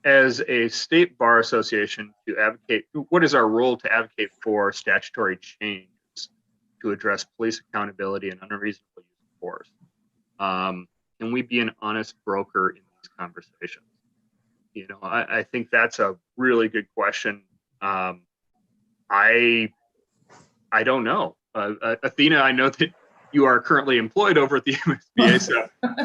as a state bar association to advocate, what is our role to advocate for statutory changes to address police accountability and unreasonable use of force? Can we be an honest broker in these conversations? You know, I think that's a really good question. I don't know. Athena, I know that you are currently employed over at the MSBA,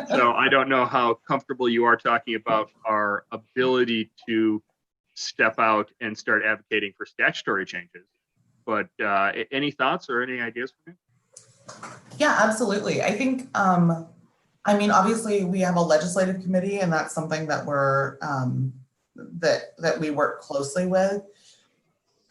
so I don't know how comfortable you are talking about our ability to step out and start advocating for statutory changes. But any thoughts or any ideas from you? Yeah, absolutely. I think, I mean, obviously we have a legislative committee, and that's something that we're, that we work closely with.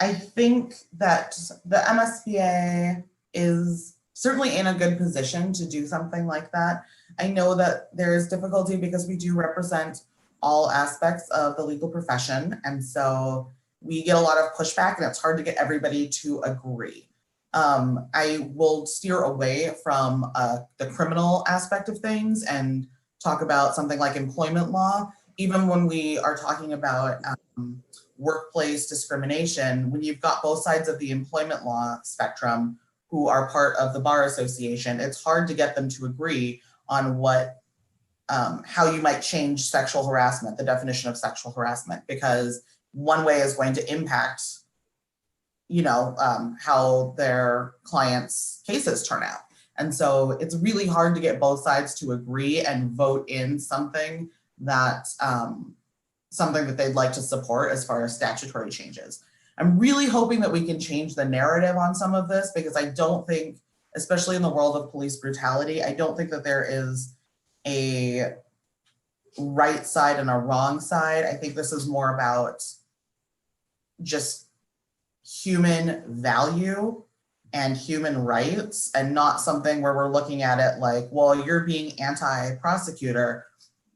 I think that the MSBA is certainly in a good position to do something like that. I know that there is difficulty because we do represent all aspects of the legal profession. And so we get a lot of pushback, and it's hard to get everybody to agree. I will steer away from the criminal aspect of things and talk about something like employment law. Even when we are talking about workplace discrimination, when you've got both sides of the employment law spectrum who are part of the Bar Association, it's hard to get them to agree on what, how you might change sexual harassment, the definition of sexual harassment, because one way is going to impact, you know, how their clients' cases turn out. And so it's really hard to get both sides to agree and vote in something that they'd like to support as far as statutory changes. I'm really hoping that we can change the narrative on some of this, because I don't think, especially in the world of police brutality, I don't think that there is a right side and a wrong side. I think this is more about just human value and human rights, and not something where we're looking at it like, well, you're being anti-prosecutor.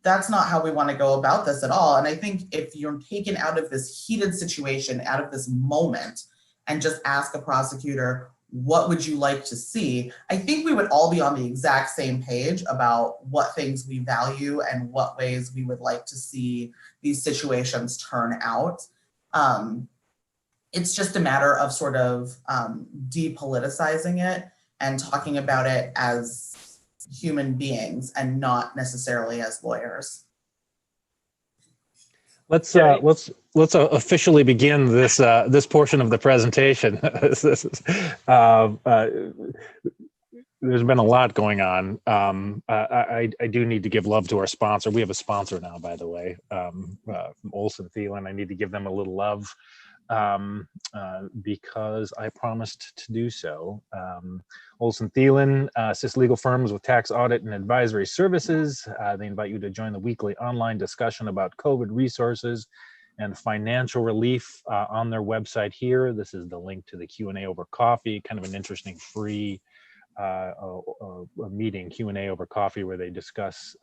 That's not how we want to go about this at all. And I think if you're taken out of this heated situation, out of this moment, and just ask a prosecutor, what would you like to see? I think we would all be on the exact same page about what things we value and what ways we would like to see these situations turn out. It's just a matter of sort of depoliticizing it and talking about it as human beings and not necessarily as lawyers. Let's officially begin this this portion of the presentation. There's been a lot going on. I do need to give love to our sponsor. We have a sponsor now, by the way, from Olson Thielen. I need to give them a little love because I promised to do so. Olson Thielen assists legal firms with tax audit and advisory services. They invite you to join the weekly online discussion about COVID resources and financial relief on their website here. This is the link to the Q&A over coffee, kind of an interesting free a meeting, Q&A over coffee, where they discuss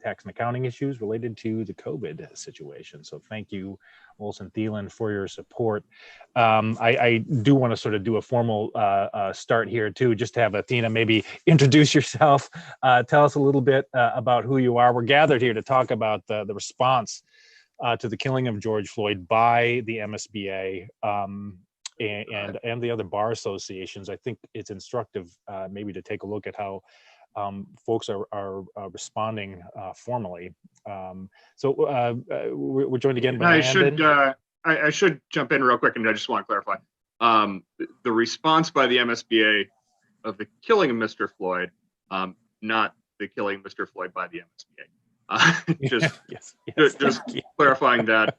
tax and accounting issues related to the COVID situation. So thank you, Olson Thielen, for your support. I do want to sort of do a formal start here too, just to have Athena maybe introduce yourself, tell us a little bit about who you are. We're gathered here to talk about the response to the killing of George Floyd by the MSBA. And the other bar associations. I think it's instructive maybe to take a look at how folks are responding formally. So we're joined again by I should jump in real quick, and I just want to clarify. The response by the MSBA of the killing of Mr. Floyd, not the killing of Mr. Floyd by the MSBA. Just clarifying that.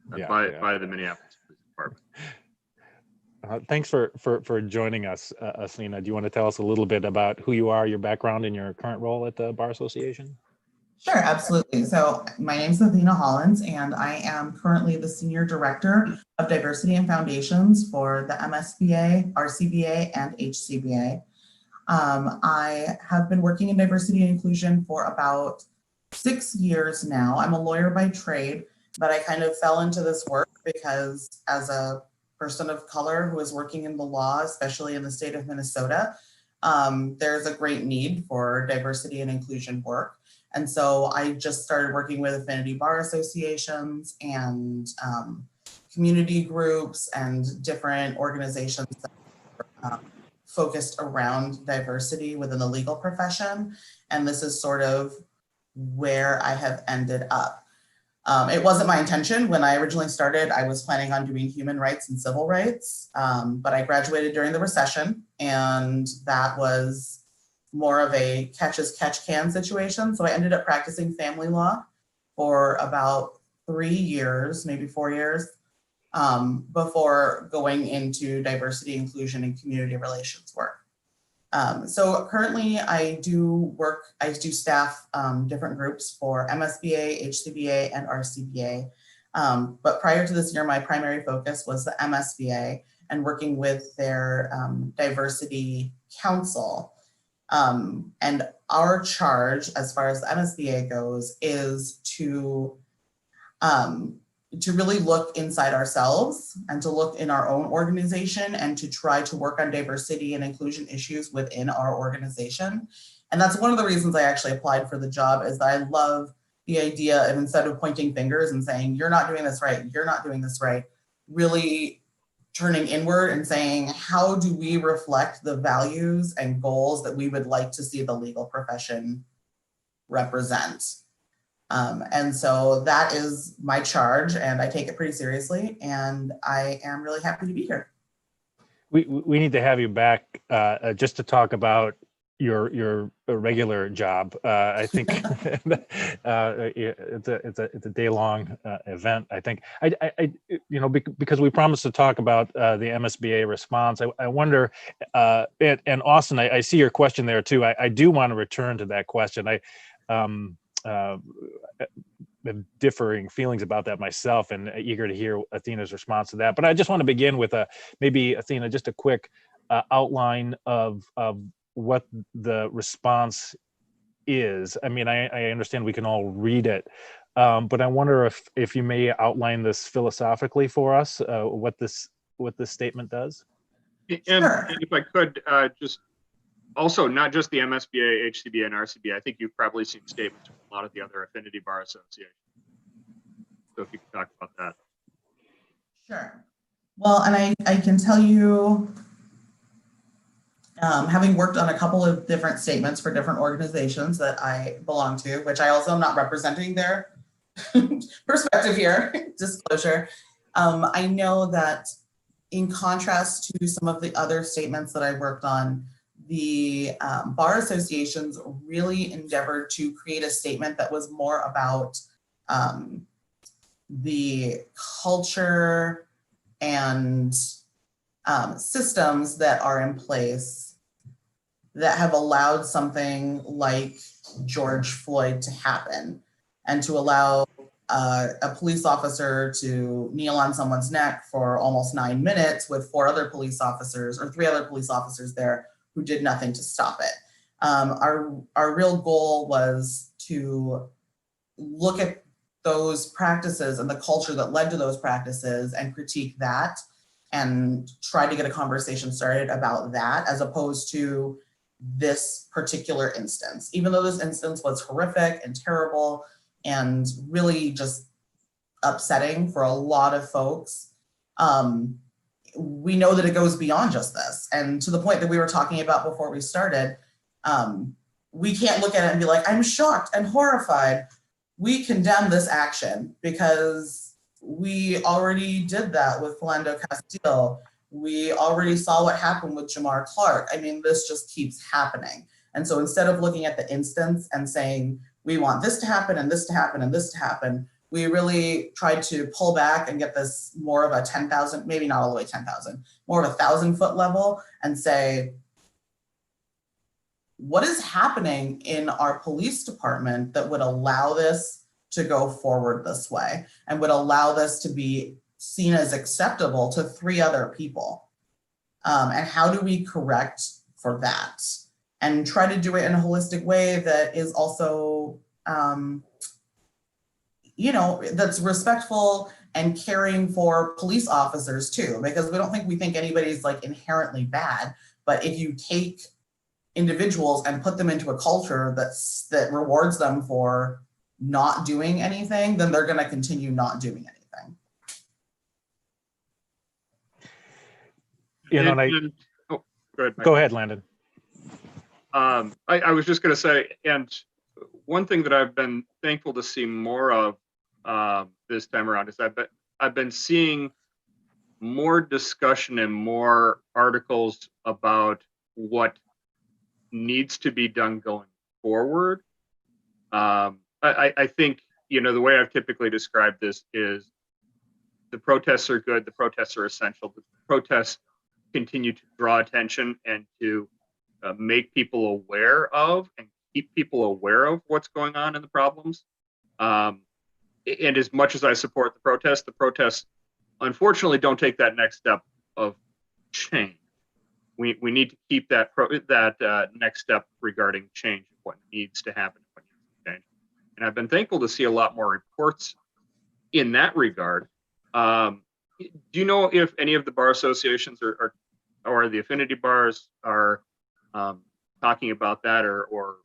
By the Minneapolis Police Department. Thanks for joining us, Athena. Do you want to tell us a little bit about who you are, your background, and your current role at the Bar Association? Sure, absolutely. So my name is Athena Hollins, and I am currently the Senior Director of Diversity and Foundations for the MSBA, RCBA, and HCBA. I have been working in diversity and inclusion for about 6 years now. I'm a lawyer by trade, but I kind of fell into this work because as a person of color who is working in the law, especially in the state of Minnesota, there's a great need for diversity and inclusion work. And so I just started working with affinity bar associations and community groups and different organizations that are focused around diversity within the legal profession. And this is sort of where I have ended up. It wasn't my intention. When I originally started, I was planning on doing human rights and civil rights, but I graduated during the recession, and that was more of a catch as catch can situation. So I ended up practicing family law for about 3 years, maybe 4 years, before going into diversity, inclusion, and community relations work. So currently I do staff different groups for MSBA, HCBA, and RCBA. But prior to this year, my primary focus was the MSBA and working with their diversity council. And our charge, as far as the MSBA goes, is to really look inside ourselves and to look in our own organization and to try to work on diversity and inclusion issues within our organization. And that's one of the reasons I actually applied for the job, is that I love the idea of, instead of pointing fingers and saying, you're not doing this right, you're not doing this right, really turning inward and saying, how do we reflect the values and goals that we would like to see the legal profession represent? And so that is my charge, and I take it pretty seriously, and I am really happy to be here. We need to have you back just to talk about your regular job. I think it's a day-long event. I think I because we promised to talk about the MSBA response. I wonder, and Austin, I see your question there too. I do want to return to that question. Have differing feelings about that myself, and eager to hear Athena's response to that. But I just want to begin with maybe Athena, just a quick outline of what the response is. I mean, I understand we can all read it, but I wonder if you may outline this philosophically for us, what this statement does. And Sure. if I could just also, not just the MSBA, HCBA, and RCBA, I think you've probably seen statements from a lot of the other affinity bar associations. So if you could talk about that. Sure. Well, and I can tell you, having worked on a couple of different statements for different organizations that I belong to, which I also am not representing their perspective here, disclosure. I know that in contrast to some of the other statements that I worked on, the bar associations really endeavored to create a statement that was more about the culture and systems that are in place that have allowed something like George Floyd to happen, and to allow a police officer to kneel on someone's neck for almost 9 minutes with 4 other police officers, or 3 other police officers there, who did nothing to stop it. Our real goal was to look at those practices and the culture that led to those practices and critique that, and try to get a conversation started about that, as opposed to this particular instance. Even though this instance was horrific and terrible and really just upsetting for a lot of folks, we know that it goes beyond just this. And to the point that we were talking about before we started, we can't look at it and be like, I'm shocked and horrified. We condemn this action because we already did that with Philando Castile. We already saw what happened with Jamar Clark. I mean, this just keeps happening. And so instead of looking at the instance and saying, we want this to happen and this to happen and this to happen, we really tried to pull back and get this more of a 10,000, maybe not all the way 10,000, more of a 1,000-foot level, and say, what is happening in our police department that would allow this to go forward this way and would allow this to be seen as acceptable to 3 other people? And how do we correct for that? And try to do it in a holistic way that is also, that's respectful and caring for police officers too, because we think anybody's like inherently bad. But if you take individuals and put them into a culture that rewards them for not doing anything, then they're going to continue not doing anything. You know, go ahead, Landon. I was just going to say, and one thing that I've been thankful to see more of this time around is I've been seeing more discussion and more articles about what needs to be done going forward. I think, you know, the way I've typically described this is the protests are good, the protests are essential, the protests continue to draw attention and to make people aware of and keep people aware of what's going on and the problems. And as much as I support the protests unfortunately don't take that next step of change. We need to keep that next step regarding change, what needs to happen, what needs to change. And I've been thankful to see a lot more reports in that regard. Do you know if any of the bar associations or the affinity bars are talking about that, or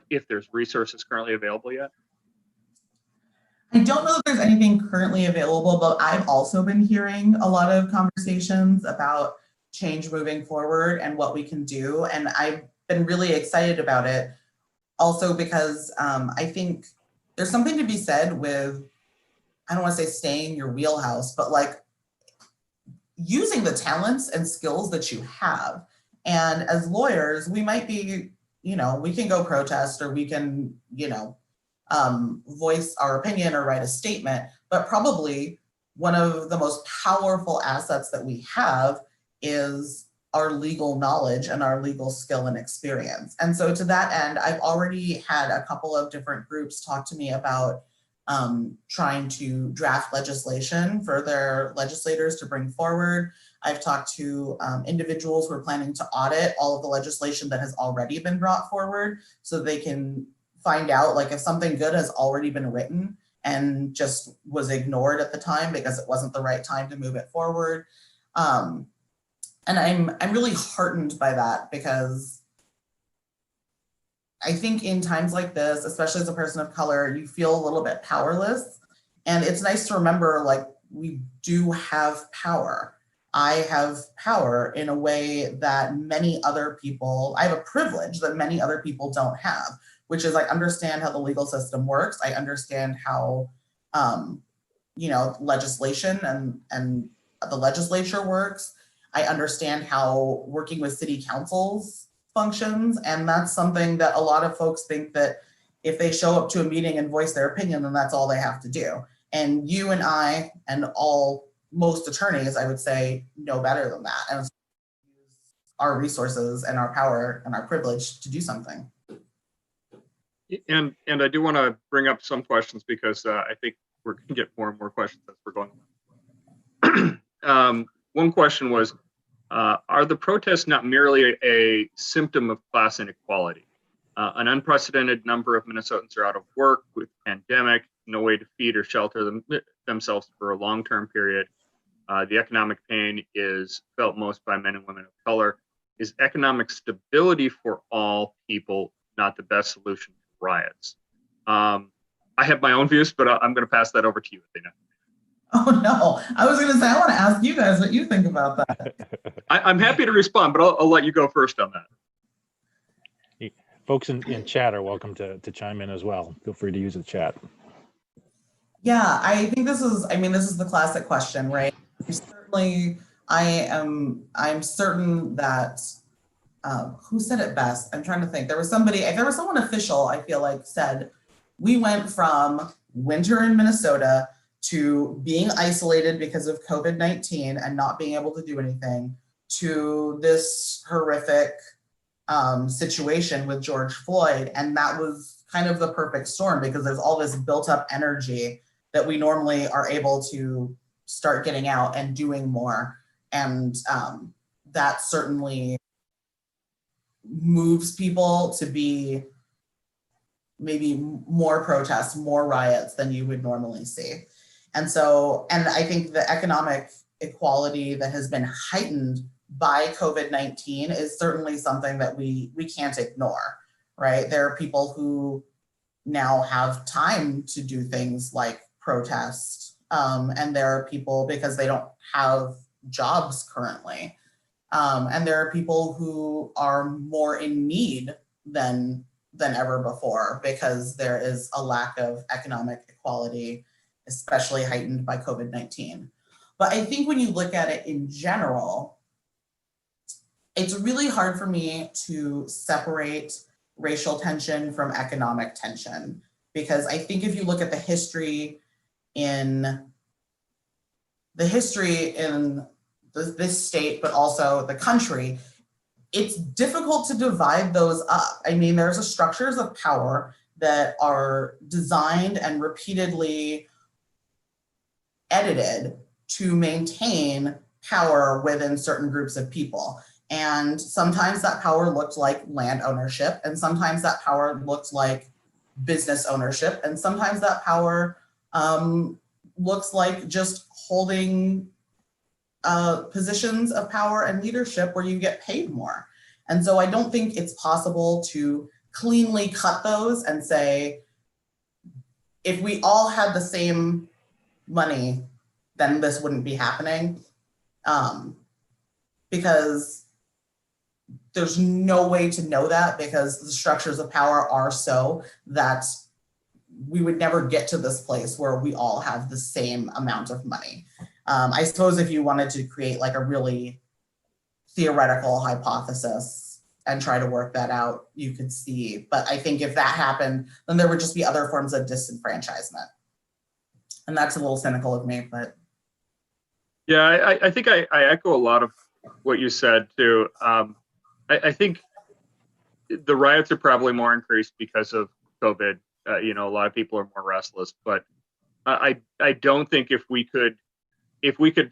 if there's resources currently available yet? I don't know if there's anything currently available, but I've also been hearing a lot of conversations about change moving forward and what we can do. And I've been really excited about it also because I think there's something to be said with, I don't want to say staying in your wheelhouse, but like using the talents and skills that you have. And as lawyers, we might be, you know, we can go protest or we can, you know, voice our opinion or write a statement, but probably one of the most powerful assets that we have is our legal knowledge and our legal skill and experience. And so to that end, I've already had a couple of different groups talk to me about trying to draft legislation for their legislators to bring forward. I've talked to individuals who are planning to audit all of the legislation that has already been brought forward so they can find out like if something good has already been written and just was ignored at the time because it wasn't the right time to move it forward. And I'm really heartened by that because I think in times like this, especially as a person of color, you feel a little bit powerless. And it's nice to remember like we do have power. I have power in a way that many other people, I have a privilege that many other people don't have, which is I understand how the legal system works. I understand how, you know, legislation and the legislature works. I understand how working with city councils functions. And that's something that a lot of folks think that if they show up to a meeting and voice their opinion, then that's all they have to do. And you and I and most attorneys, I would say, know better than that. And use our resources and our power and our privilege to do something. And I do want to bring up some questions because I think we're going to get more and more questions as we're going. One question was, are the protests not merely a symptom of class inequality? An unprecedented number of Minnesotans are out of work with pandemic, no way to feed or shelter themselves for a long-term period. The economic pain is felt most by men and women of color. Is economic stability for all people not the best solution to riots? I have my own views, but I'm going to pass that over to you, Athena. Oh no, I was going to say, I want to ask you guys what you think about that. I'm happy to respond, but I'll let you go first on that. Folks in chat are welcome to chime in as well. Feel free to use the chat. Yeah, I think this is the classic question, right? I'm certain that, who said it best? I'm trying to think. There was someone official, I feel like, said, we went from winter in Minnesota to being isolated because of COVID-19 and not being able to do anything to this horrific situation with George Floyd. And that was kind of the perfect storm because there's all this built up energy that we normally are able to start getting out and doing more. And that certainly moves people to be maybe more protests, more riots than you would normally see. And I think the economic equality that has been heightened by COVID-19 is certainly something that we can't ignore, right? There are people who now have time to do things like protest, and there are people because they don't have jobs currently, and there are people who are more in need than ever before because there is a lack of economic equality, especially heightened by COVID-19. But I think when you look at it in general, it's really hard for me to separate racial tension from economic tension, because I think if you look at the history in this state, but also the country, it's difficult to divide those up. I mean, there's structures of power that are designed and repeatedly edited to maintain power within certain groups of people. And sometimes that power looked like land ownership, and sometimes that power looked like business ownership, and sometimes that power looks like just holding positions of power and leadership where you get paid more. And so I don't think it's possible to cleanly cut those and say, if we all had the same money, then this wouldn't be happening. Because there's no way to know that, because the structures of power are so that we would never get to this place where we all have the same amount of money. I suppose if you wanted to create like a really theoretical hypothesis and try to work that out, you could see. But I think if that happened, then there would just be other forms of disenfranchisement. And that's a little cynical of me, but. Yeah, I think I echo a lot of what you said too. I think the riots are probably more increased because of COVID. A lot of people are more restless, but I don't think if we could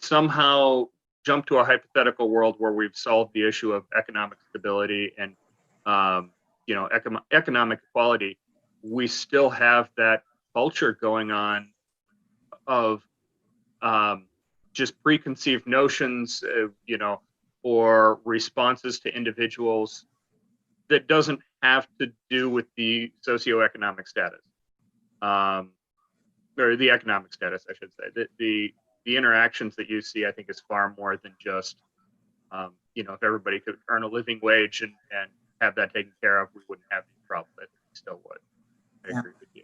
somehow jump to a hypothetical world where we've solved the issue of economic stability and economic equality, we still have that culture going on of just preconceived notions, or responses to individuals that doesn't have to do with the socioeconomic status, or the economic status, I should say. The interactions that you see, I think, is far more than just, if everybody could earn a living wage and have that taken care of, we wouldn't have these problems. I think we still would. I agree with you.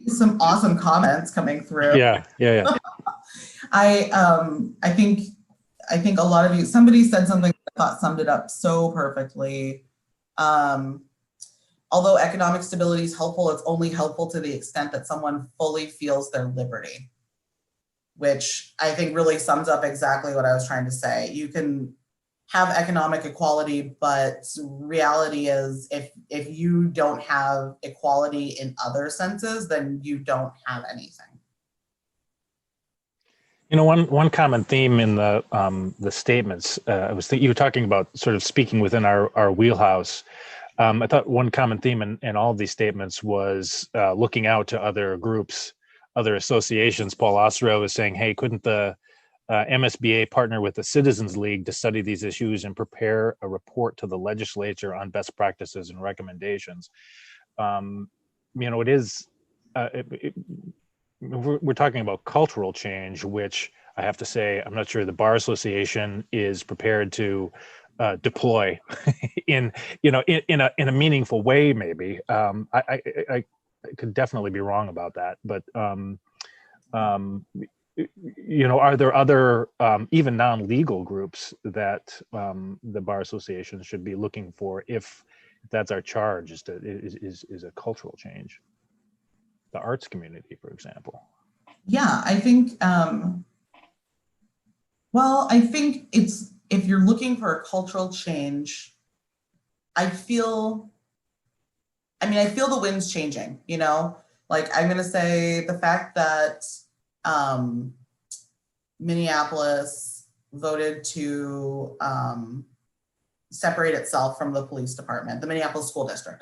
Some awesome comments coming through. Yeah. I think a lot of you, somebody said something that I thought summed it up so perfectly. Although economic stability is helpful, it's only helpful to the extent that someone fully feels their liberty, which I think really sums up exactly what I was trying to say. You can have economic equality, but reality is if you don't have equality in other senses, then you don't have anything. One common theme in the statements, you were talking about sort of speaking within our wheelhouse. I thought one common theme in all of these statements was looking out to other groups, other associations. Paul Osro was saying, hey, couldn't the MSBA partner with the Citizens League to study these issues and prepare a report to the legislature on best practices and recommendations? We're talking about cultural change, which I have to say, I'm not sure the Bar Association is prepared to deploy in a meaningful way. Maybe I could definitely be wrong about that, but are there other even non-legal groups that the Bar Association should be looking for if that's our charge, is a cultural change? The arts community, for example. Yeah, I think, I think if you're looking for a cultural change, I feel the wind's changing, like I'm going to say the fact that Minneapolis voted to separate itself from the police department, the Minneapolis School District,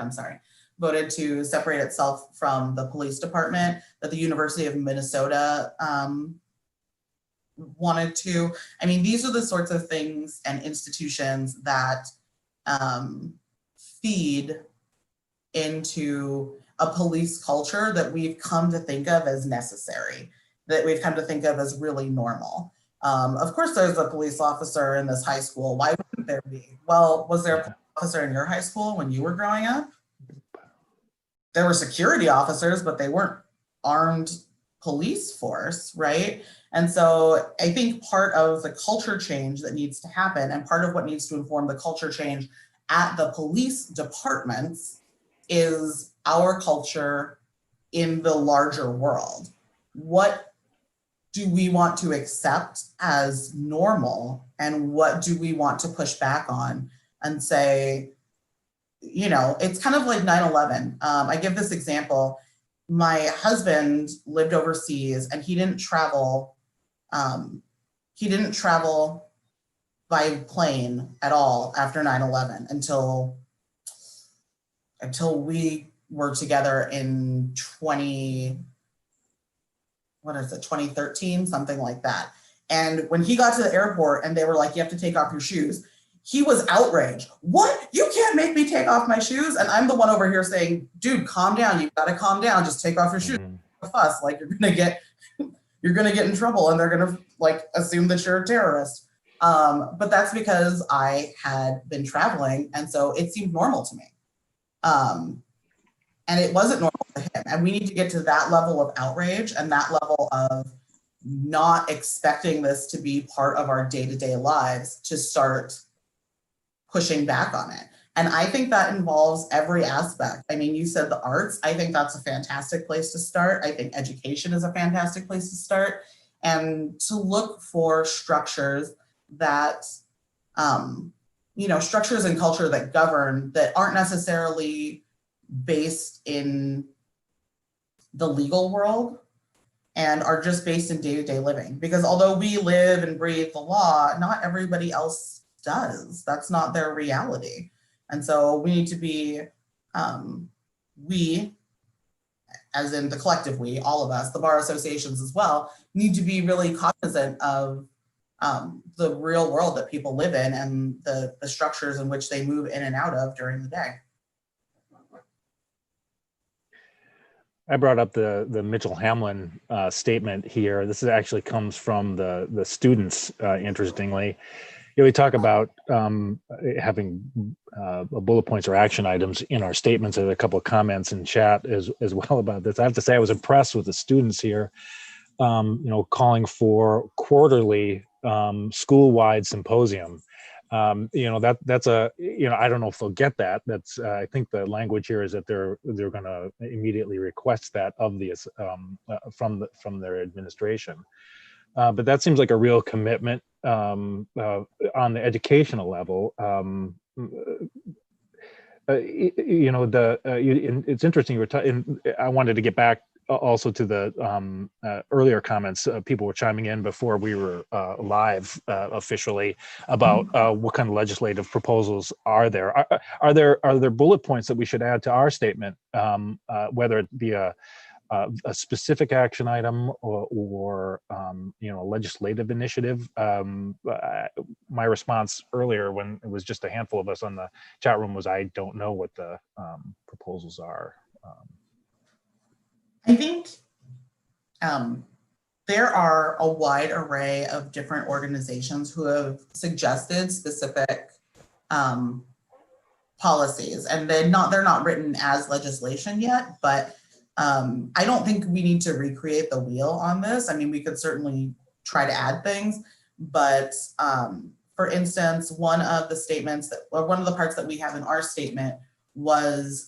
voted to separate itself from the police department, that the University of Minnesota wanted to. I mean, these are the sorts of things and institutions that feed into a police culture that we've come to think of as necessary, that we've come to think of as really normal. Of course, there's a police officer in this high school. Why wouldn't there be? Well, was there a police officer in your high school when you were growing up? There were security officers, but they weren't armed police force, right? And so I think part of the culture change that needs to happen, and part of what needs to inform the culture change at the police departments, is our culture in the larger world. What do we want to accept as normal, and what do we want to push back on and say, you know, it's kind of like 9/11. I give this example. My husband lived overseas and he didn't travel by plane at all after 9/11 until we were together in 2013, something like that. And when he got to the airport and they were like, you have to take off your shoes, he was outraged. What? You can't make me take off my shoes? And I'm the one over here saying, dude, calm down. You've got to calm down. Just take off your shoes. Fuss. Like, you're gonna get in trouble, and they're gonna like assume that you're a terrorist. But that's because I had been traveling, and so it seemed normal to me. And it wasn't normal to him. And we need to get to that level of outrage and that level of not expecting this to be part of our day-to-day lives to start pushing back on it. And I think that involves every aspect. I mean, you said the arts. I think that's a fantastic place to start. I think education is a fantastic place to start, and to look for structures that, structures and culture that govern, that aren't necessarily based in the legal world and are just based in day-to-day living. Because although we live and breathe the law, not everybody else does. That's not their reality. And so we need to be, we, as in the collective we, all of us, the bar associations as well, need to be really cognizant of the real world that people live in and the structures in which they move in and out of during the day. I brought up the Mitchell Hamlin statement here. This actually comes from the students, interestingly. We talk about having bullet points or action items in our statements. There's a couple of comments in chat as well about this. I have to say I was impressed with the students here, calling for quarterly school-wide symposium. That's a, I don't know if they'll get that. That's I think the language here is that they're going to immediately request that of the from their administration. But that seems like a real commitment on the educational level. It's interesting. I wanted to get back also to the earlier comments. People were chiming in before we were live officially about what kind of legislative proposals are there. Are there bullet points that we should add to our statement, whether it be a specific action item or a legislative initiative? My response earlier, when it was just a handful of us on the chat room, was I don't know what the proposals are. I think there are a wide array of different organizations who have suggested specific policies, and they're not written as legislation yet, but I don't think we need to recreate the wheel on this. I mean, we could certainly try to add things, but for instance, one of the parts that we have in our statement was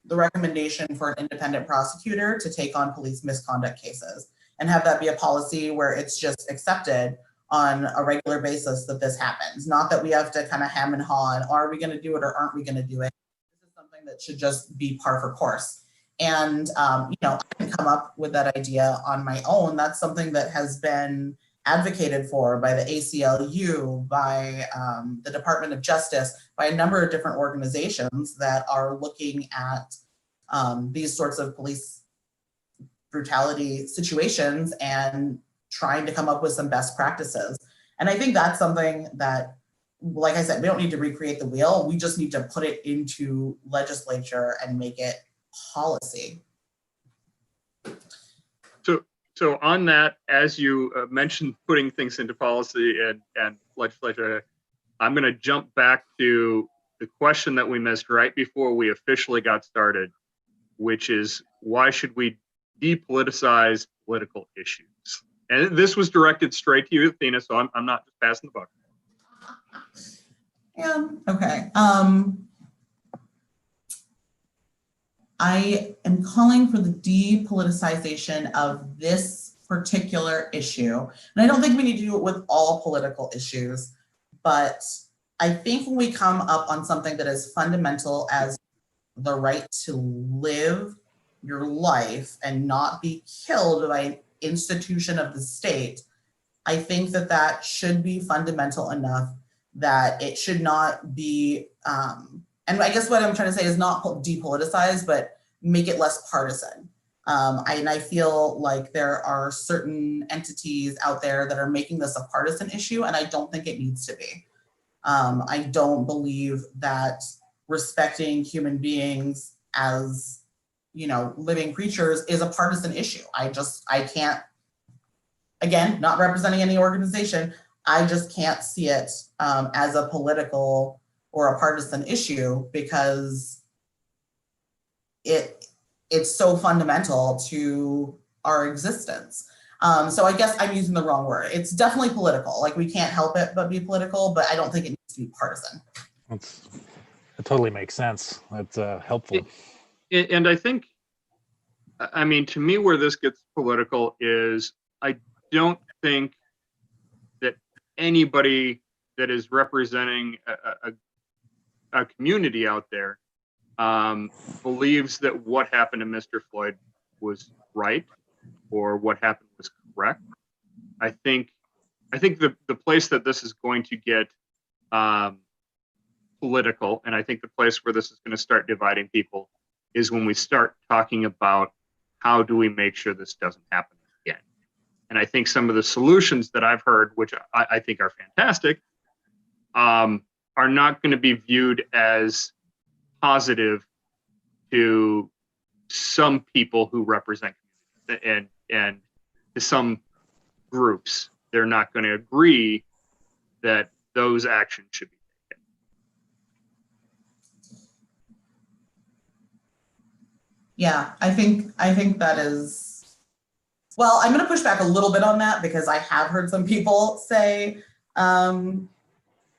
the recommendation for an independent prosecutor to take on police misconduct cases and have that be a policy where it's just accepted on a regular basis that this happens. Not that we have to kind of hem and haw on, are we going to do it or aren't we going to do it? This is something that should just be par for course. And, I can come up with that idea on my own. That's something that has been advocated for by the ACLU, by the Department of Justice, by a number of different organizations that are looking at these sorts of police brutality situations and trying to come up with some best practices. And I think that's something that, like I said, we don't need to recreate the wheel. We just need to put it into legislature and make it policy. So on that, as you mentioned, putting things into policy and legislature, I'm going to jump back to the question that we missed right before we officially got started, which is, why should we depoliticize political issues? And this was directed straight to you, Athena, so I'm not just passing the buck. Yeah, okay. I am calling for the depoliticization of this particular issue. And I don't think we need to do it with all political issues, but I think when we come up on something that is fundamental as the right to live your life and not be killed by an institution of the state, I think that that should be fundamental enough that it should not be, and I guess what I'm trying to say is not depoliticize, but make it less partisan. And I feel like there are certain entities out there that are making this a partisan issue, and I don't think it needs to be. I don't believe that respecting human beings as, you know, living creatures is a partisan issue. I can't, again, not representing any organization, I just can't see it as a political or a partisan issue, because it's so fundamental to our existence. So I guess I'm using the wrong word. It's definitely political. Like, we can't help it but be political, but I don't think it needs to be partisan. It totally makes sense. That's helpful. And I think, I mean, to me, where this gets political is, I don't think that anybody that is representing a community out there believes that what happened to Mr. Floyd was right or what happened was correct. I think the place that this is going to get political, and I think the place where this is going to start dividing people, is when we start talking about how do we make sure this doesn't happen again. And I think some of the solutions that I've heard, which I think are fantastic, are not going to be viewed as positive to some people who represent communities, and to some groups. They're not going to agree that those actions should be taken. Yeah, I think that is, well, I'm going to push back a little bit on that, because I have heard some people say,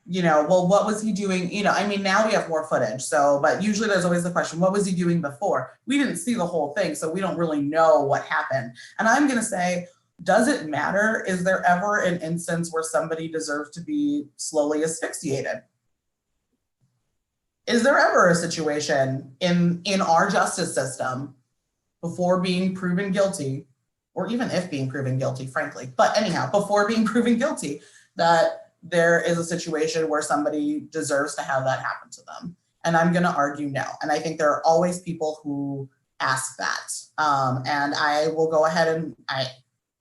you know, well, what was he doing? You know, I mean, now we have more footage. So, but usually there's always the question, what was he doing before? We didn't see the whole thing, so we don't really know what happened. And I'm going to say, does it matter? Is there ever an instance where somebody deserves to be slowly asphyxiated? Is there ever a situation in our justice system, before being proven guilty, or even if being proven guilty, frankly, but anyhow, before being proven guilty, that there is a situation where somebody deserves to have that happen to them? And I'm going to argue no. And I think there are always people who ask that. And I will go ahead and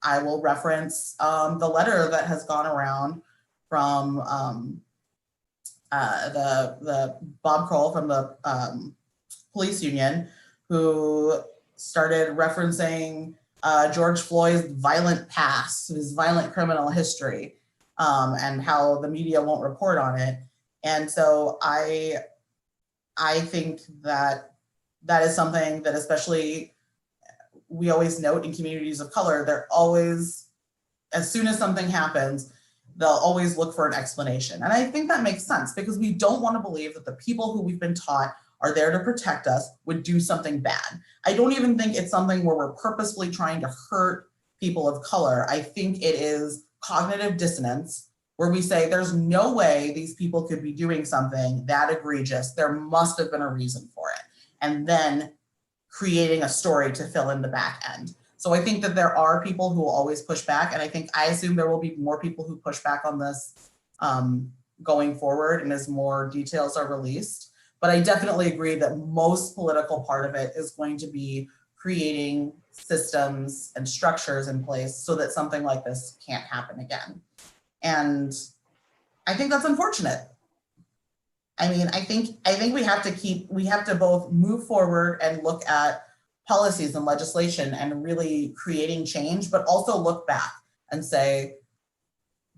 I will reference the letter that has gone around from the Bob Kroll from the police union, who started referencing George Floyd's violent past, his violent criminal history, and how the media won't report on it. And so I think that that is something that, especially, we always note in communities of color, they're always, as soon as something happens, they'll always look for an explanation. And I think that makes sense, because we don't want to believe that the people who we've been taught are there to protect us would do something bad. I don't even think it's something where we're purposefully trying to hurt people of color. I think it is cognitive dissonance, where we say there's no way these people could be doing something that egregious. There must have been a reason for it. And then creating a story to fill in the back end. So I think that there are people who will always push back. And I assume there will be more people who push back on this going forward, and as more details are released. But I definitely agree that most political part of it is going to be creating systems and structures in place so that something like this can't happen again. And I think that's unfortunate. I mean, I think we have to both move forward and look at policies and legislation and really creating change, but also look back and say,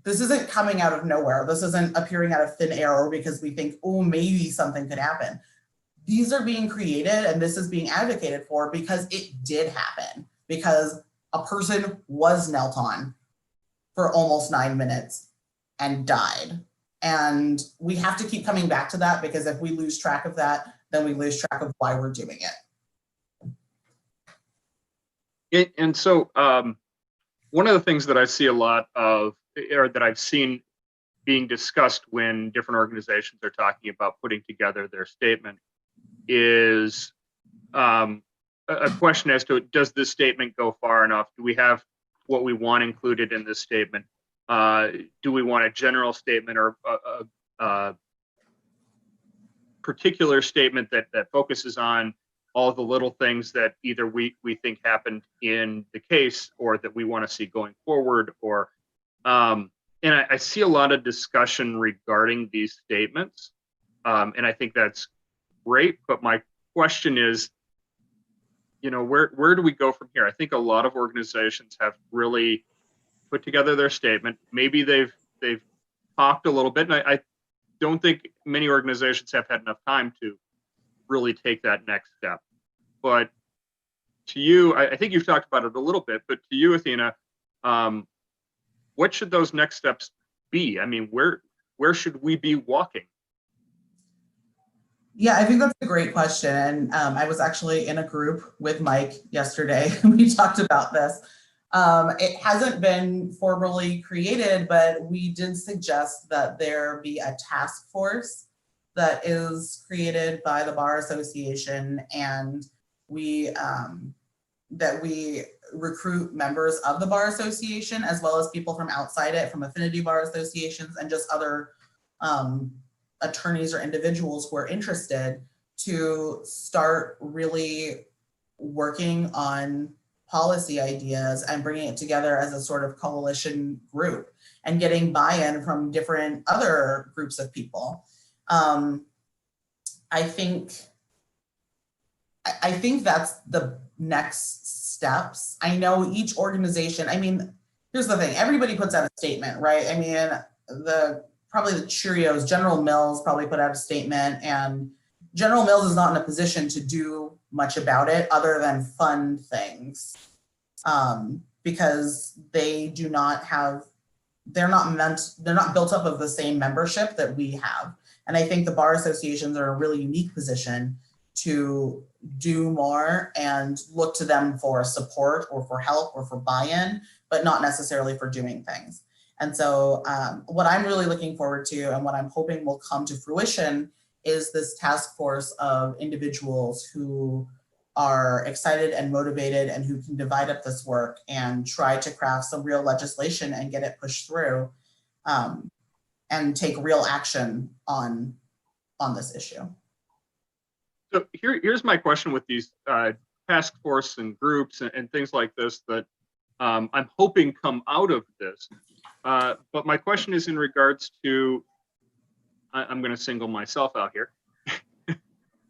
this isn't coming out of nowhere. This isn't appearing out of thin air or because we think, oh, maybe something could happen. These are being created and this is being advocated for because it did happen, because a person was knelt on for almost 9 minutes and died. And we have to keep coming back to that, because if we lose track of that, then we lose track of why we're doing it. And so one of the things that I see a lot of, or that I've seen being discussed when different organizations are talking about putting together their statement, is a question as to, does this statement go far enough? Do we have what we want included in this statement? Do we want a general statement or a particular statement that focuses on all the little things that either we think happened in the case or that we want to see going forward? Or and I see a lot of discussion regarding these statements, and I think that's great. But my question is, where do we go from here? I think a lot of organizations have really put together their statement. Maybe they've talked a little bit, and I don't think many organizations have had enough time to really take that next step. But to you, I think you've talked about it a little bit, but to you, Athena, what should those next steps be? I mean, where should we be walking? Yeah, I think that's a great question. And I was actually in a group with Mike yesterday. We talked about this. It hasn't been formally created, but we did suggest that there be a task force that is created by the Bar Association, and that we recruit members of the Bar Association as well as people from outside it, from affinity bar associations and just other attorneys or individuals who are interested, to start really working on policy ideas and bringing it together as a sort of coalition group and getting buy-in from different other groups of people. I think that's the next steps. I know each organization, I mean, here's the thing, everybody puts out a statement, right? I mean, probably the Cheerios, General Mills probably put out a statement, and General Mills is not in a position to do much about it other than fund things, because they do not have, they're not built up of the same membership that we have. And I think the bar associations are in a really unique position to do more and look to them for support or for help or for buy-in, but not necessarily for doing things. And so what I'm really looking forward to and what I'm hoping will come to fruition is this task force of individuals who are excited and motivated and who can divide up this work and try to craft some real legislation and get it pushed through, and take real action on this issue. So here's my question with these task force and groups and things like this that I'm hoping come out of this. But my question is in regards to, I'm going to single myself out here,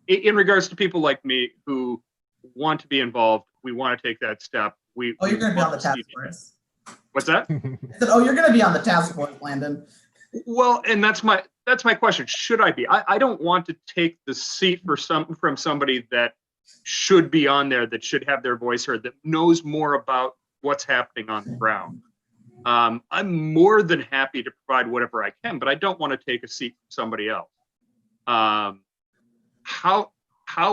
in regards to people like me who want to be involved. We want to take that step. You're going to be on the task force. What's that? I said, you're going to be on the task force, Landon. Well, and that's my question. Should I be? I don't want to take the seat from somebody that should be on there, that should have their voice heard, that knows more about what's happening on the ground. I'm more than happy to provide whatever I can, but I don't want to take a seat from somebody else. How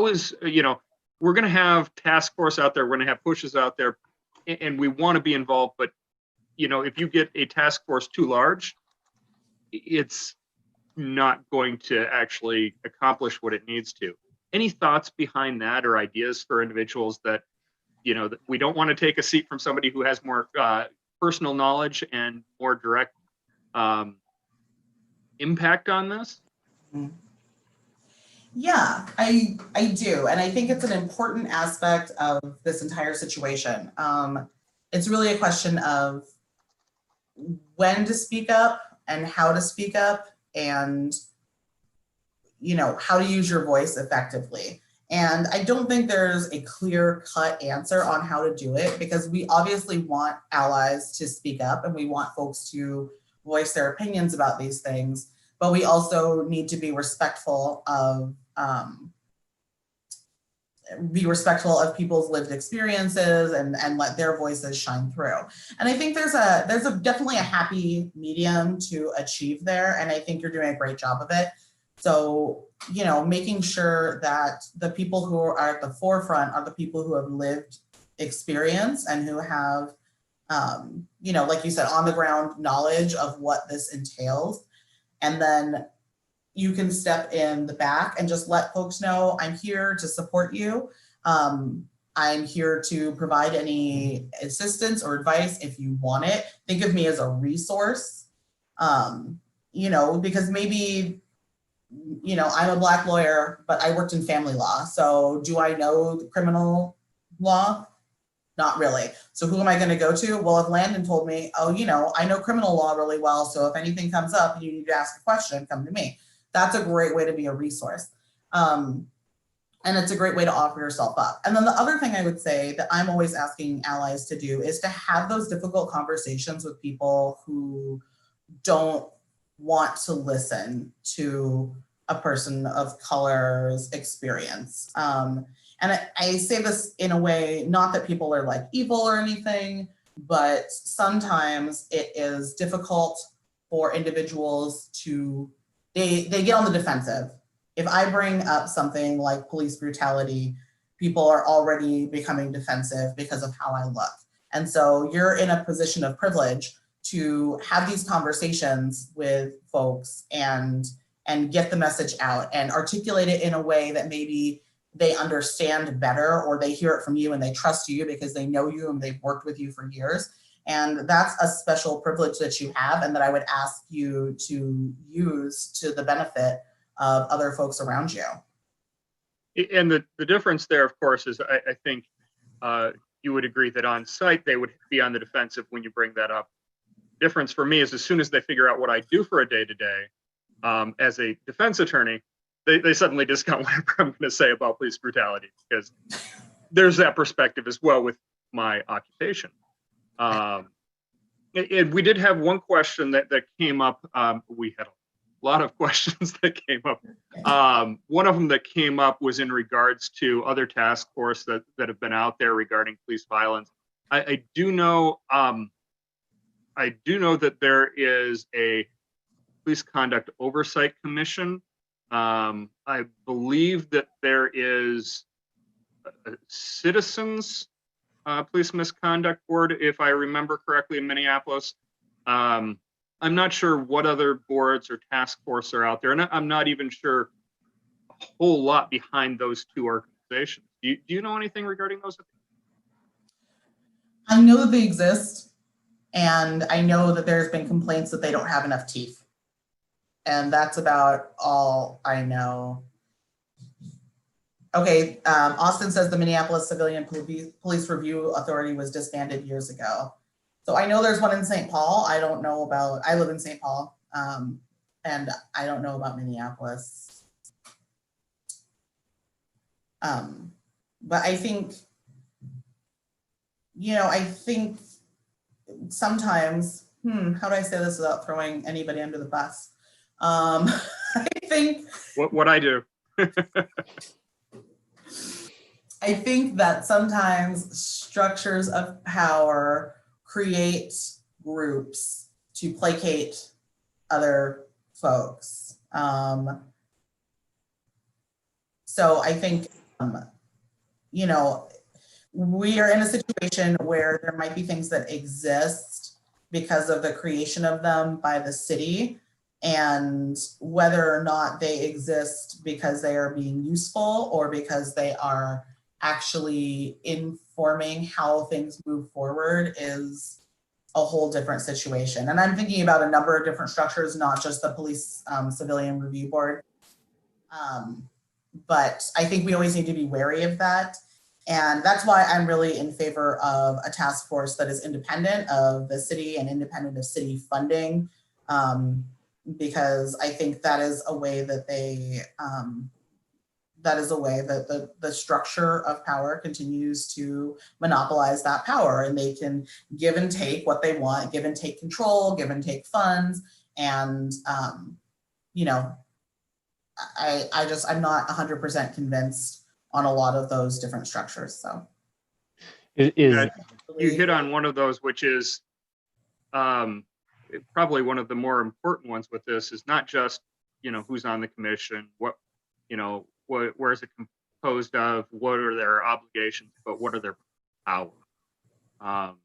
is, we're going to have task force out there, we're going to have pushes out there, and we want to be involved. But, if you get a task force too large, it's not going to actually accomplish what it needs to. Any thoughts behind that, or ideas for individuals that, that we don't want to take a seat from somebody who has more personal knowledge and more direct impact on this? Yeah, I do. And I think it's an important aspect of this entire situation. It's really a question of when to speak up and how to speak up and, you know, how to use your voice effectively. And I don't think there's a clear cut answer on how to do it because we obviously want allies to speak up and we want folks to voice their opinions about these things, but we also need to be respectful of people's lived experiences and let their voices shine through. And I think there's a definitely a happy medium to achieve there. And I think you're doing a great job of it. So, you know, making sure that the people who are at the forefront are the people who have lived experience and who have, you know, like you said, on the ground knowledge of what this entails. And then you can step in the back and just let folks know I'm here to support you. I'm here to provide any assistance or advice if you want it. Think of me as a resource, you know, because maybe, you know, I'm a Black lawyer, but I worked in family law. So do I know the criminal law? Not really. So who am I going to go to? Well, if Landon told me, oh, you know, I know criminal law really well. So if anything comes up and you need to ask a question, come to me. That's a great way to be a resource. And it's a great way to offer yourself up. And then the other thing I would say that I'm always asking allies to do is to have those difficult conversations with people who don't want to listen to a person of color's experience. And I say this in a way, not that people are like evil or anything, but sometimes it is difficult for individuals to, they get on the defensive. If I bring up something like police brutality, people are already becoming defensive because of how I look. And so you're in a position of privilege to have these conversations with folks and get the message out and articulate it in a way that maybe they understand better, or they hear it from you and they trust you because they know you and they've worked with you for years. And that's a special privilege that you have and that I would ask you to use to the benefit of other folks around you. And the difference there, of course, is I think you would agree that on site they would be on the defensive when you bring that up. Difference for me is as soon as they figure out what I do for a day-to-day as a defense attorney, they suddenly discount whatever I'm going to say about police brutality because there's that perspective as well with my occupation. And we did have one question that came up. We had a lot of questions that came up. One of them that came up was in regards to other task force that have been out there regarding police violence. I do know that there is a police conduct oversight commission. I believe that there is a citizens police misconduct board, if I remember correctly, in Minneapolis. I'm not sure what other boards or task force are out there, and I'm not even sure a whole lot behind those two organizations. Do you know anything regarding those? I know that they exist, and I know that there's been complaints that they don't have enough teeth. And that's about all I know. Okay, Austin says the Minneapolis Civilian Police Review Authority was disbanded years ago. So I know there's one in St. Paul. I don't know about, I live in St. Paul, and I don't know about Minneapolis. But I think, you know, I think sometimes, how do I say this without throwing anybody under the bus? I think what I do. I think that sometimes structures of power create groups to placate other folks. So I think, you know, we are in a situation where there might be things that exist because of the creation of them by the city, and whether or not they exist because they are being useful or because they are actually informing how things move forward is a whole different situation. And I'm thinking about a number of different structures, not just the police civilian review board. but I think we always need to be wary of that. And that's why I'm really in favor of a task force that is independent of the city and independent of city funding, because I think that is a way that the structure of power continues to monopolize that power, and they can give and take what they want, give and take control, give and take funds. And, you know, I'm not 100% convinced on a lot of those different structures. So Is you hit on one of those, which is probably one of the more important ones with this, is not just, you know, who's on the commission, what, you know, where is it composed of, what are their obligations, but what are their powers? And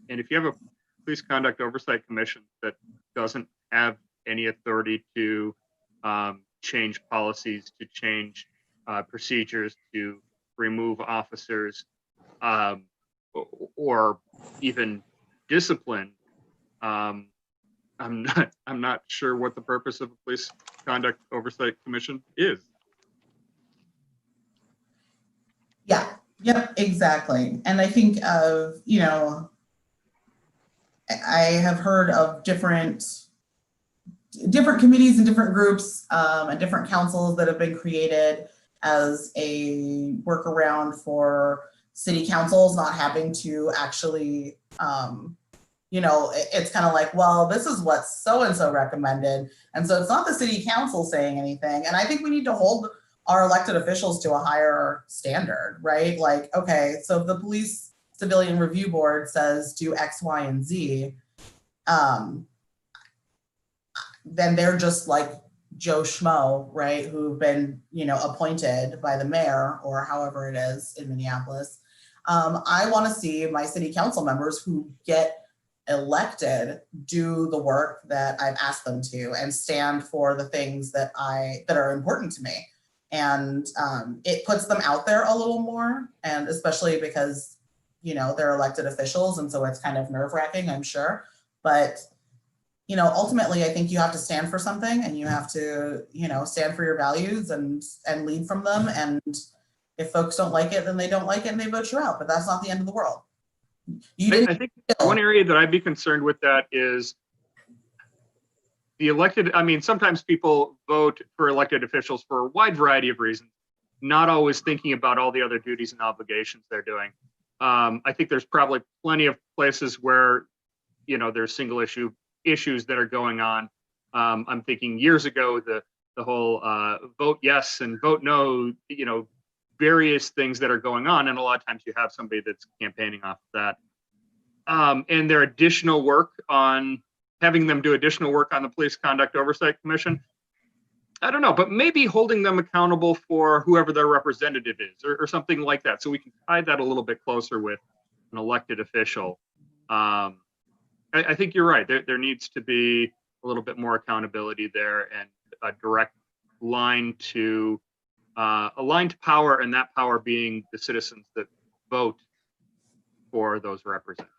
if you have a police conduct oversight commission that doesn't have any authority to change policies, to change procedures, to remove officers, or even discipline, I'm not sure what the purpose of a police conduct oversight commission is. yeah, yep, exactly. And I think of, you know, I have heard of different committees and different groups and different councils that have been created as a workaround for city councils not having to actually, you know, it's kind of like, well, this is what so-and-so recommended. And so it's not the city council saying anything. And I think we need to hold our elected officials to a higher standard, right? Like, okay, so if the Police Civilian Review Board says do X, Y, and Z, then they're just like Joe Schmo, right? Who've been, you know, appointed by the mayor or however it is in Minneapolis. I want to see my city council members who get elected do the work that I've asked them to and stand for the things that are important to me. And it puts them out there a little more, and especially because, you know, they're elected officials, and so it's kind of nerve-wracking, I'm sure. But, you know, ultimately, I think you have to stand for something, and you have to, you know, stand for your values and lead from them. And if folks don't like it, then they don't like it and they vote you out. But that's not the end of the world. I think one area that I'd be concerned with that is the elected. I mean, sometimes people vote for elected officials for a wide variety of reasons, not always thinking about all the other duties and obligations they're doing. I think there's probably plenty of places where, you know, there's single issue issues that are going on. I'm thinking years ago, the whole vote yes and vote no, you know, various things that are going on. And a lot of times you have somebody that's campaigning off of that. And their additional work on having them do additional work on the Police Conduct Oversight Commission. I don't know, but maybe holding them accountable for whoever their representative is or something like that. So we can tie that a little bit closer with an elected official. I think you're right. There needs to be a little bit more accountability there and a direct line to power, and that power being the citizens that vote for those representatives.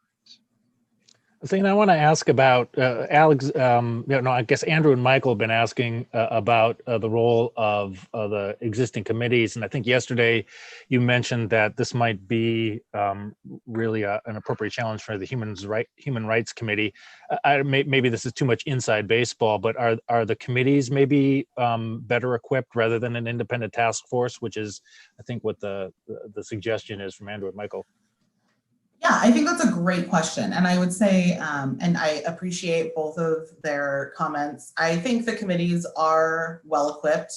Athena, I want to ask about Alex. I guess Andrew and Michael have been asking about the role of the existing committees, and I think yesterday you mentioned that this might be really an appropriate challenge for the Human Rights Committee. Maybe this is too much inside baseball, but are the committees maybe better equipped rather than an independent task force, which is, I think, what the suggestion is from Andrew and Michael. Yeah, I think that's a great question. And I would say, and I appreciate both of their comments. I think the committees are well equipped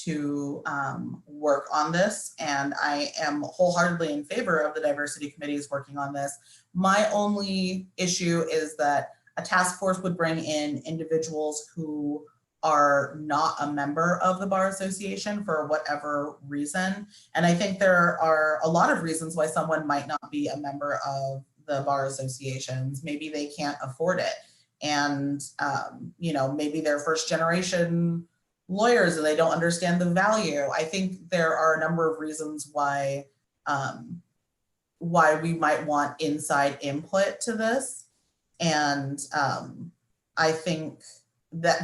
to work on this. And I am wholeheartedly in favor of the diversity committees working on this. My only issue is that a task force would bring in individuals who are not a member of the Bar Association for whatever reason. And I think there are a lot of reasons why someone might not be a member of the Bar Associations. Maybe they can't afford it. And, you know, maybe they're first generation lawyers and they don't understand the value. I think there are a number of reasons why we might want inside input to this. And I think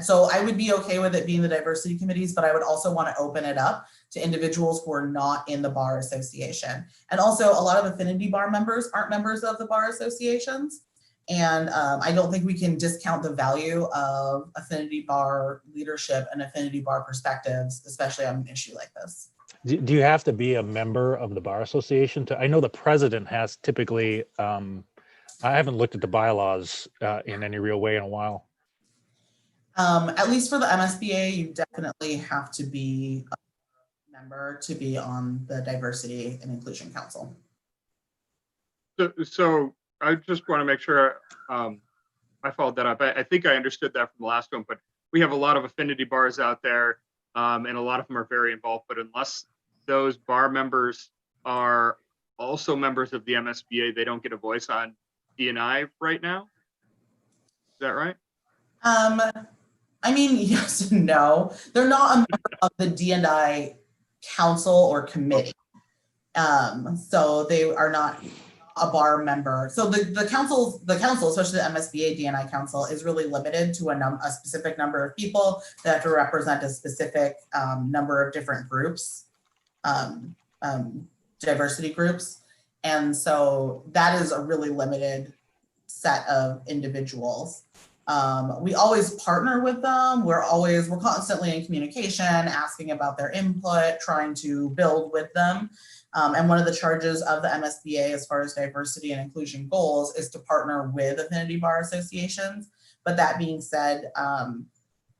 so I would be okay with it being the diversity committees, but I would also want to open it up to individuals who are not in the bar association. And also a lot of affinity bar members aren't members of the bar associations. And I don't think we can discount the value of affinity bar leadership and affinity bar perspectives, especially on an issue like this. Do you have to be a member of the bar association to? I know the president has typically. I haven't looked at the bylaws in any real way in a while. At least for the MSBA, you definitely have to be a member to be on the Diversity and Inclusion Council. So I just want to make sure I followed that up. I think I understood that from the last one, but we have a lot of affinity bars out there, and a lot of them are very involved. But unless those bar members are also members of the MSBA, they don't get a voice on D&I right now. Is that right? I mean, yes and no. They're not a member of the D&I council or committee. So they are not a bar member. So the council, especially the MSBA D&I council, is really limited to a specific number of people that have to represent a specific number of different groups, diversity groups. And so that is a really limited set of individuals. We always partner with them. We're constantly in communication, asking about their input, trying to build with them. And one of the charges of the MSBA as far as diversity and inclusion goals is to partner with affinity bar associations. But that being said,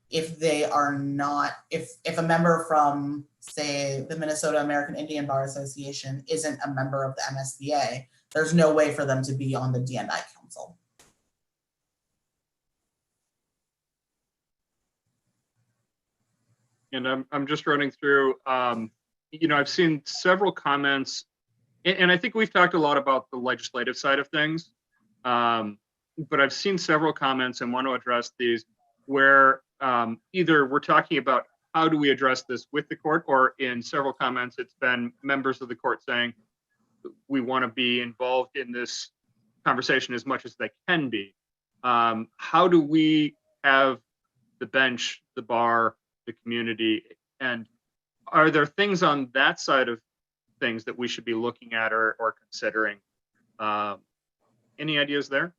if they are not, if a member from, say, the Minnesota American Indian Bar Association isn't a member of the MSBA, there's no way for them to be on the D&I council. And I'm just running through, I've seen several comments, and I think we've talked a lot about the legislative side of things, but I've seen several comments and want to address these where either we're talking about how do we address this with the court, or in several comments, it's been members of the court saying we want to be involved in this conversation as much as they can be. How do we have the bench, the bar, the community, and are there things on that side of things that we should be looking at or considering? Any ideas there?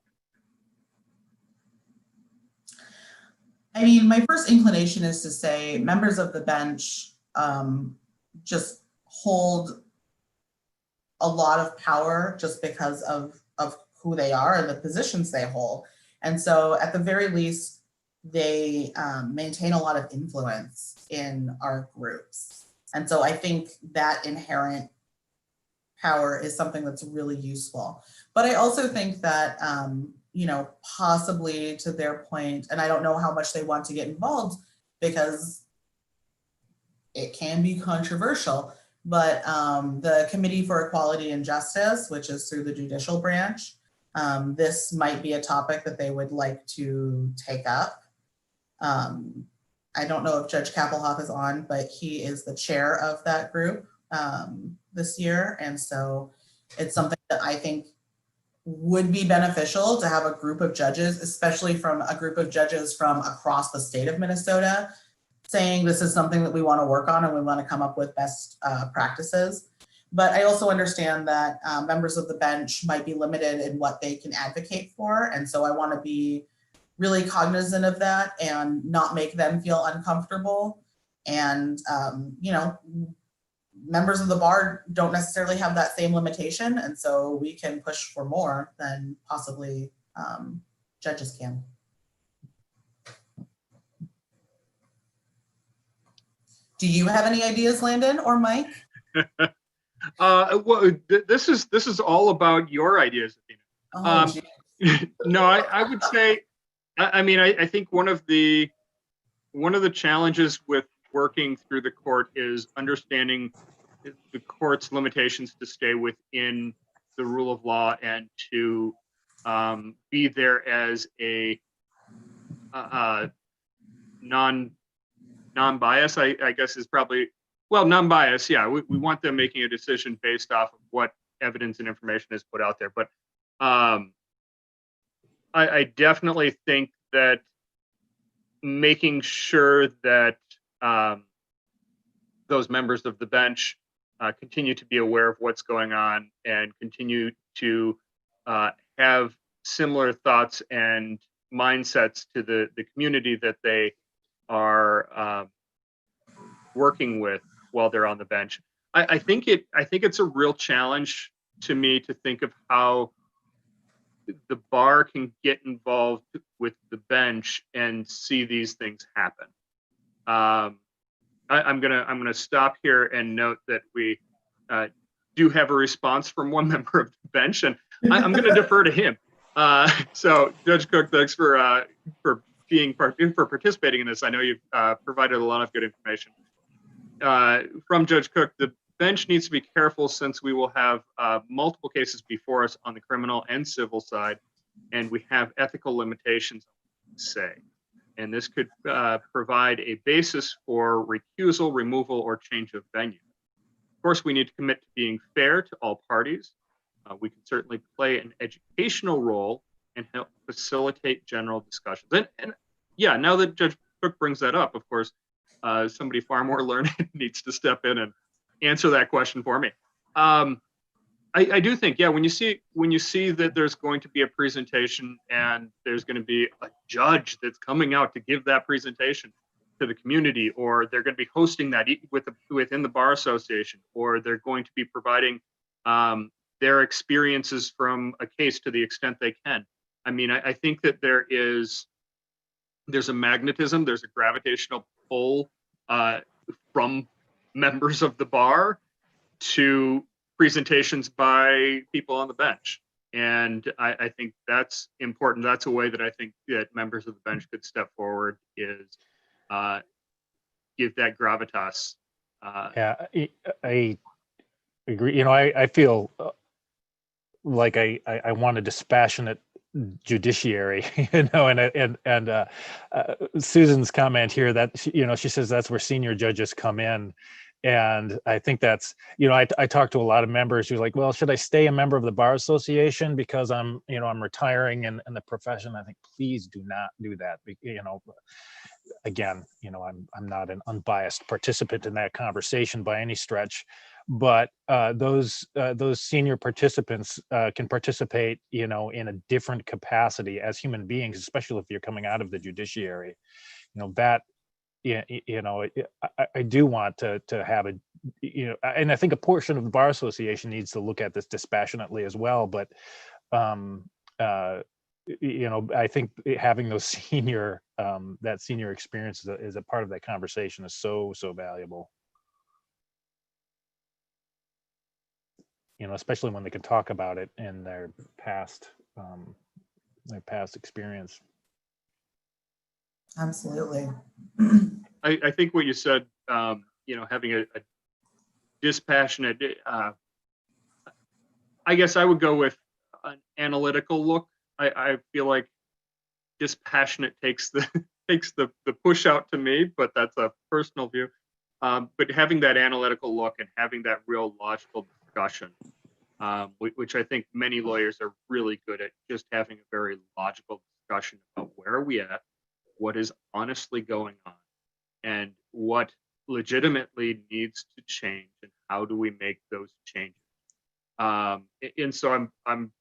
I mean, my first inclination is to say members of the bench just hold a lot of power just because of who they are and the positions they hold. And so at the very least, they maintain a lot of influence in our groups. And so I think that inherent power is something that's really useful. But I also think that, possibly to their point, and I don't know how much they want to get involved because it can be controversial, but the Committee for Equality and Justice, which is through the judicial branch, this might be a topic that they would like to take up. I don't know if Judge Kappelhoff is on, but he is the chair of that group this year. And so it's something that I think would be beneficial to have a group of judges, especially from a group of judges from across the state of Minnesota, saying this is something that we want to work on and we want to come up with best practices. But I also understand that members of the bench might be limited in what they can advocate for. And so I want to be really cognizant of that and not make them feel uncomfortable. And, members of the bar don't necessarily have that same limitation. And so we can push for more than possibly judges can. Do you have any ideas, Landon or Mike? Well, this is all about your ideas, Athena. No, I would say, I think one of the challenges with working through the court is understanding the court's limitations to stay within the rule of law and to be there as a non-bias, I guess is probably, well, non-bias. Yeah, we want them making a decision based off of what evidence and information is put out there. But I definitely think that making sure that those members of the bench continue to be aware of what's going on and continue to have similar thoughts and mindsets to the community that they are working with while they're on the bench. I think it's a real challenge to me to think of how the bar can get involved with the bench and see these things happen. I'm gonna stop here and note that we do have a response from one member of the bench, and I'm gonna defer to him. So Judge Cook, thanks for participating in this. I know you've provided a lot of good information. From Judge Cook, the bench needs to be careful since we will have multiple cases before us on the criminal and civil side, and we have ethical limitations, say. And this could provide a basis for recusal, removal, or change of venue. Of course, we need to commit to being fair to all parties. We can certainly play an educational role and help facilitate general discussions. And yeah, now that Judge Cook brings that up, of course, somebody far more learned needs to step in and answer that question for me. I do think, yeah, when you see that there's going to be a presentation and there's going to be a judge that's coming out to give that presentation to the community, or they're going to be hosting that within the bar association, or they're going to be providing their experiences from a case to the extent they can. I mean, I think that there's a magnetism, there's a gravitational pull from members of the bar to presentations by people on the bench. And I think that's important. That's a way that I think that members of the bench could step forward, is give that gravitas. Yeah, I agree. You know, I feel like I want a dispassionate judiciary, you know, and Susan's comment here that, you know, she says that's where senior judges come in. And I think that's, you know, I talked to a lot of members who's like, well, should I stay a member of the bar association because I'm retiring in the profession? I think please do not do that. You know, again, you know, I'm not an unbiased participant in that conversation by any stretch, but those senior participants can participate, you know, in a different capacity as human beings, especially if you're coming out of the judiciary. You know, that, you know, I do want to have a, you know, and I think a portion of the bar association needs to look at this dispassionately as well. But you know, I think having those senior that senior experience is a part of that conversation is so valuable. You know, especially when they can talk about it in their past experience. Absolutely. I think what you said, you know, having a dispassionate, I guess I would go with an analytical look. I feel like dispassionate takes the push out to me, but that's a personal view. But having that analytical look and having that real logical discussion, which I think many lawyers are really good at, just having a very logical discussion about where are we at, what is honestly going on, and what legitimately needs to change, and how do we make those changes. And so I'm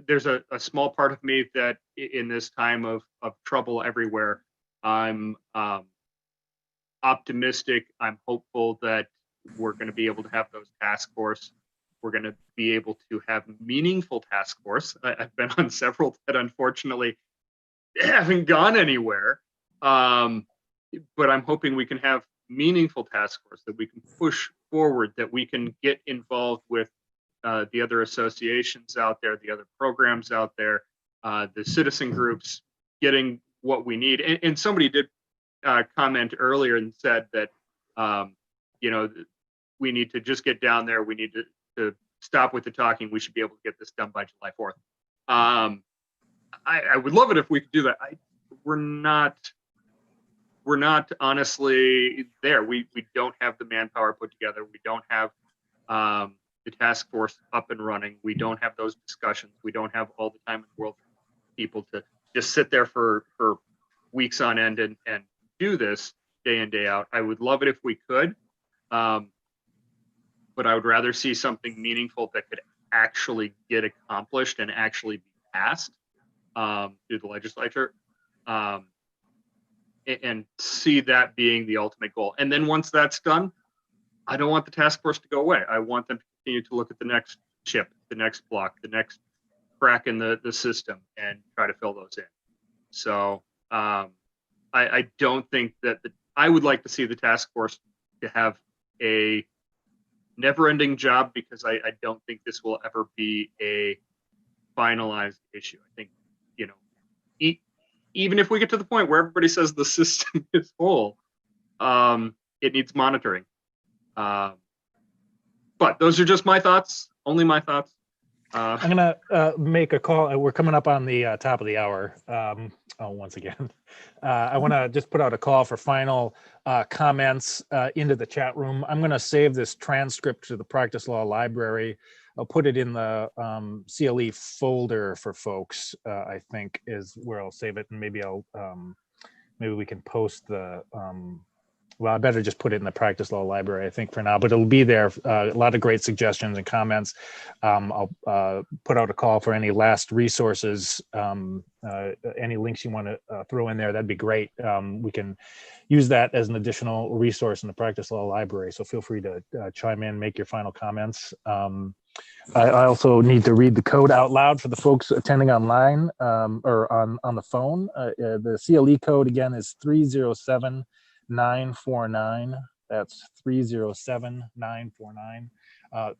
there's a small part of me that in this time of trouble everywhere, I'm optimistic. I'm hopeful that we're going to be able to have those task force. We're going to be able to have meaningful task force. I've been on several that unfortunately haven't gone anywhere. But I'm hoping we can have meaningful task force, that we can push forward, that we can get involved with the other associations out there, the other programs out there, the citizen groups, getting what we need. And somebody did comment earlier and said that, you know, we need to just get down there. We need to stop with the talking. We should be able to get this done by July 4th. I would love it if we could do that. We're not honestly there. We don't have the manpower put together. We don't have the task force up and running. We don't have those discussions. We don't have all the time in the world for people to just sit there for weeks on end and do this day in, day out. I would love it if we could. But I would rather see something meaningful that could actually get accomplished and actually be passed through the legislature, and see that being the ultimate goal. And then once that's done, I don't want the task force to go away. I want them to continue to look at the next chip, the next block, the next crack in the system, and try to fill those in. So I don't think that I would like to see the task force to have a never-ending job, because I don't think this will ever be a finalized issue. I think, even if we get to the point where everybody says the system is full, it needs monitoring. But those are just my thoughts, only my thoughts. I'm going to make a call. We're coming up on the top of the hour. Once again, I want to just put out a call for final comments into the chat room. I'm going to save this transcript to the Practice Law Library. I'll put it in the CLE folder for folks, I think is where I'll save it. And maybe maybe we can post the, well, I better just put it in the Practice Law Library, I think, for now, but it'll be there. A lot of great suggestions and comments. I'll put out a call for any last resources, any links you want to throw in there. That'd be great. We can use that as an additional resource in the Practice Law Library. So feel free to chime in, make your final comments. I also need to read the code out loud for the folks attending online or on the phone. The CLE code again is 307949. That's 307949.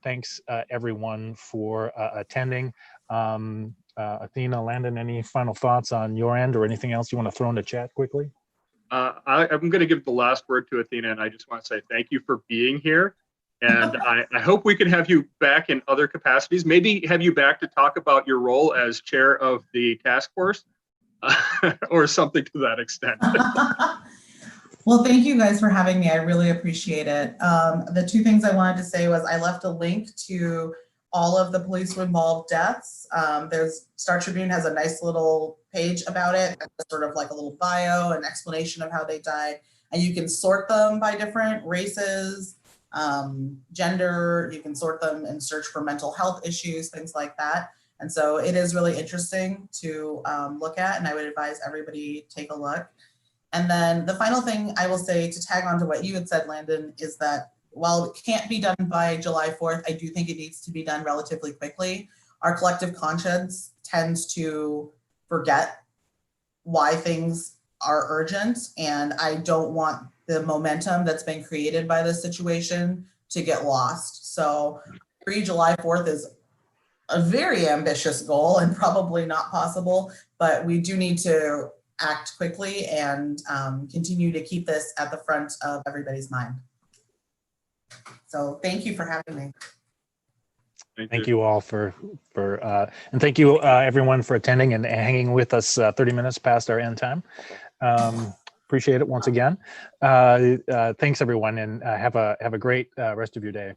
Thanks everyone for attending. Athena, Landon, any final thoughts on your end or anything else you want to throw in the chat quickly? I'm going to give the last word to Athena, and I just want to say thank you for being here. And I hope we can have you back in other capacities, maybe have you back to talk about your role as chair of the task force or something to that extent. Well, thank you guys for having me. I really appreciate it. The two things I wanted to say was I left a link to all of the police-involved deaths. Star Tribune has a nice little page about it, sort of like a little bio and explanation of how they died. And you can sort them by different races, gender, you can sort them and search for mental health issues, things like that. And so it is really interesting to look at, and I would advise everybody take a look. And then the final thing I will say to tag on to what you had said, Landon, is that while it can't be done by July 4th, I do think it needs to be done relatively quickly. Our collective conscience tends to forget why things are urgent, and I don't want the momentum that's been created by this situation to get lost. So July 4th is a very ambitious goal and probably not possible, but we do need to act quickly and continue to keep this at the front of everybody's mind. So thank you for having me. Thank you all and thank you everyone for attending and hanging with us 30 minutes past our end time. Appreciate it once again. Thanks everyone, and have a great rest of your day.